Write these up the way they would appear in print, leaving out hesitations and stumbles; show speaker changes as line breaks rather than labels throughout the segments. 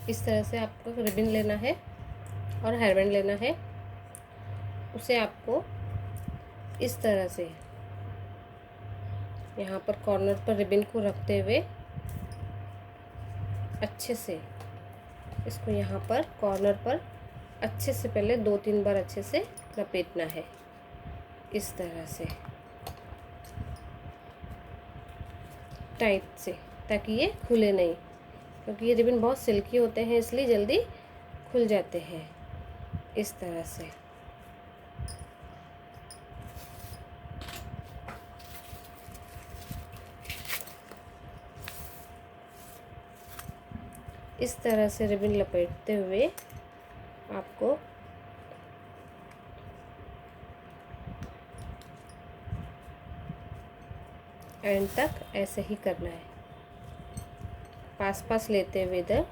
इस तरह से आपको रिबन लेना है और हेयर बैंड लेना है। उसे आपको इस तरह से यहाँ पर कॉर्नर पर रिबन को रखते हुए अच्छे से इसको यहाँ पर कॉर्नर पर अच्छे से पहले 2-3 बार अच्छे से लपेटना है, इस तरह से टाइट से, ताकि ये खुले नहीं, क्योंकि ये रिबन बहुत सिल्की होते हैं इसलिए जल्दी खुल जाते हैं। इस तरह से इस तरह से रिबन लपेटते हुए आपको एंड तक ऐसे ही करना है, पास पास लेते हुए इधर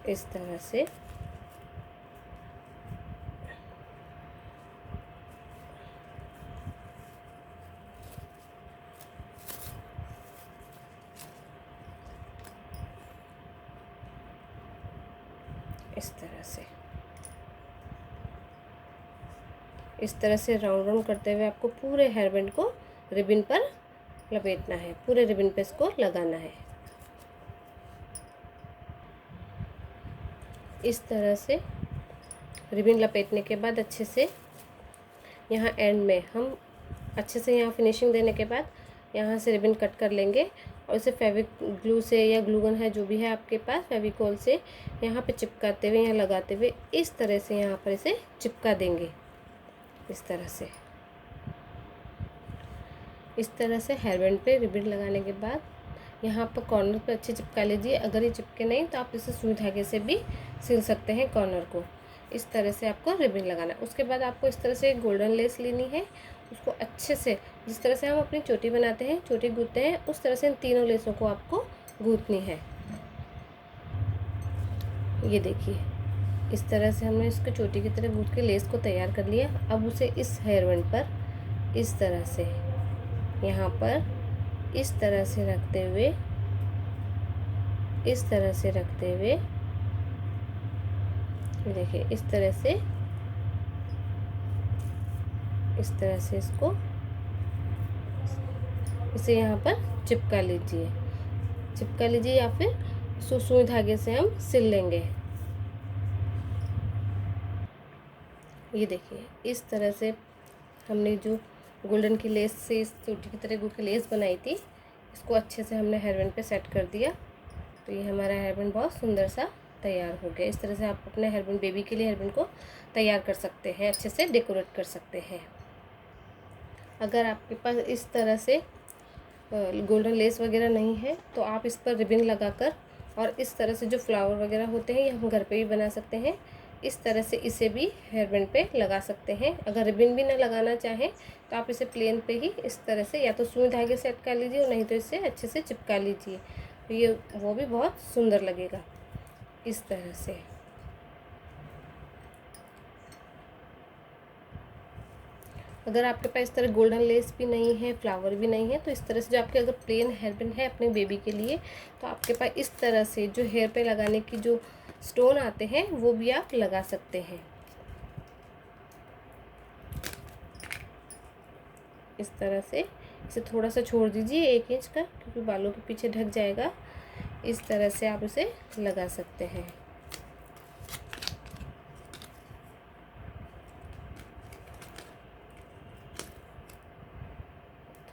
इस तरह से इस तरह से राउंड राउंड करते हुए आपको पूरे हेयर बैंड को रिबन पर लपेटना है, पूरे रिबन पे इसको लगाना है। इस तरह से रिबन लपेटने के बाद अच्छे से यहाँ एंड में हम अच्छे से यहाँ फिनिशिंग देने के बाद यहाँ से रिबन कट कर लेंगे और इसे फेविक ग्लू से या ग्लू गन है जो भी है आपके पास, फेविकोल से यहाँ पे चिपकाते हुए, यहाँ लगाते हुए इस तरह से यहाँ पर इसे चिपका देंगे। इस तरह से हेयर बैंड पे रिबन लगाने के बाद यहाँ पर कॉर्नर पे अच्छे चिपका लीजिए। अगर ये चिपके नहीं तो आप इसे सुई धागे से भी सिल सकते हैं कॉर्नर को। इस तरह से आपको रिबन लगाना है। उसके बाद आपको इस तरह से गोल्डन लेस लेनी है, उसको अच्छे से जिस तरह से हम अपनी चोटी बनाते हैं, चोटी गूंथते हैं, उस तरह से इन तीनों लेसों को आपको गूंथनी है। ये देखिए, इस तरह से हमने इसको चोटी की तरह गूंथ के लेस को तैयार कर लिया। अब उसे इस हेयर बैंड पर इस तरह से यहाँ पर इस तरह से रखते हुए देखिए इस तरह से इसको इसे यहाँ पर चिपका लीजिए या फिर सुई धागे से हम सिल लेंगे। ये देखिए, इस तरह से हमने जो गोल्डन की लेस से इस चोटी की तरह की लेस बनाई थी, इसको अच्छे से हमने हेयर बैंड पे सेट कर दिया। तो ये हमारा हेयर बैंड बहुत सुंदर सा तैयार हो गया। इस तरह से आप अपने हेयर बैंड, बेबी के लिए हेयर बैंड को तैयार कर सकते हैं, अच्छे से डेकोरेट कर सकते हैं। अगर आपके पास इस तरह से गोल्डन लेस वगैरह नहीं है तो आप इस पर रिबन लगाकर और इस तरह से जो फ्लावर वगैरह होते हैं ये हम घर पे भी बना सकते हैं। इस तरह से इसे भी हेयर बैंड पे लगा सकते हैं। अगर रिबन भी ना लगाना चाहें तो आप इसे प्लेन पे ही इस तरह से या तो सुई धागे से अटका लीजिए और नहीं तो इसे अच्छे से चिपका लीजिए, तो ये वो भी बहुत सुंदर लगेगा। इस तरह से अगर आपके पास इस तरह गोल्डन लेस भी नहीं है, फ्लावर भी नहीं है, तो इस तरह से जो आपके अगर प्लेन हेयर बैंड है अपने बेबी के लिए, तो आपके पास इस तरह से जो हेयर पे लगाने की जो स्टोन आते हैं वो भी आप लगा सकते हैं। इस तरह से इसे थोड़ा सा छोड़ दीजिए 1 इंच का, क्योंकि बालों के पीछे ढक जाएगा। इस तरह से आप इसे लगा सकते हैं।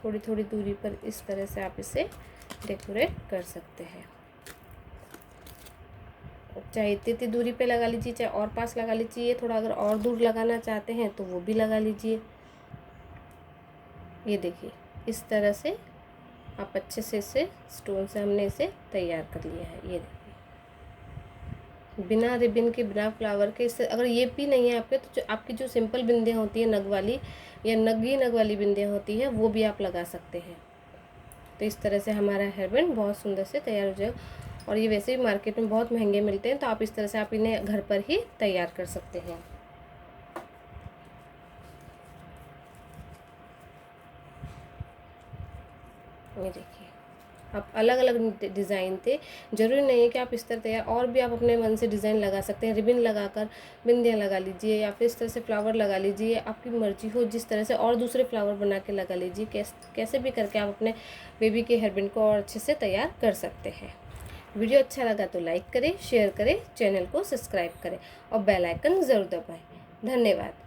थोड़ी थोड़ी दूरी पर इस तरह से आप इसे डेकोरेट कर सकते हैं। चाहे इतनी दूरी पे लगा लीजिए, चाहे और पास लगा लीजिए, थोड़ा अगर और दूर लगाना चाहते हैं तो वो भी लगा लीजिए। ये देखिए, इस तरह से आप अच्छे से इसे स्टोन से हमने इसे तैयार कर लिया है। ये देखिए, बिना रिबन के, बिना फ्लावर के, इससे अगर ये भी नहीं है आपके, तो जो आपकी जो सिंपल बिंदियाँ होती है नग वाली या नग वाली बिंदियाँ होती है वो भी आप लगा सकते हैं। तो इस तरह से हमारा हेयर बैंड बहुत सुंदर से तैयार हो जाएगा। और ये वैसे भी मार्केट में बहुत महंगे मिलते हैं, तो आप इस तरह से आप इन्हें घर पर ही तैयार कर सकते हैं। ये देखिए, आप अलग अलग डिज़ाइन थे, ज़रूरी नहीं है कि आप इस तरह तैयार, और भी आप अपने मन से डिज़ाइन लगा सकते हैं। रिबन लगाकर बिंदियाँ लगा लीजिए या फिर इस तरह से फ्लावर लगा लीजिए, आपकी मर्जी हो जिस तरह से, और दूसरे फ्लावर बना के लगा लीजिए। कैसे भी करके आप अपने बेबी के हेयर बैंड को और अच्छे से तैयार कर सकते हैं। वीडियो अच्छा लगा तो लाइक करें, शेयर करें, चैनल को सब्सक्राइब करें और बेल आइकन ज़रूर दबाएं। धन्यवाद।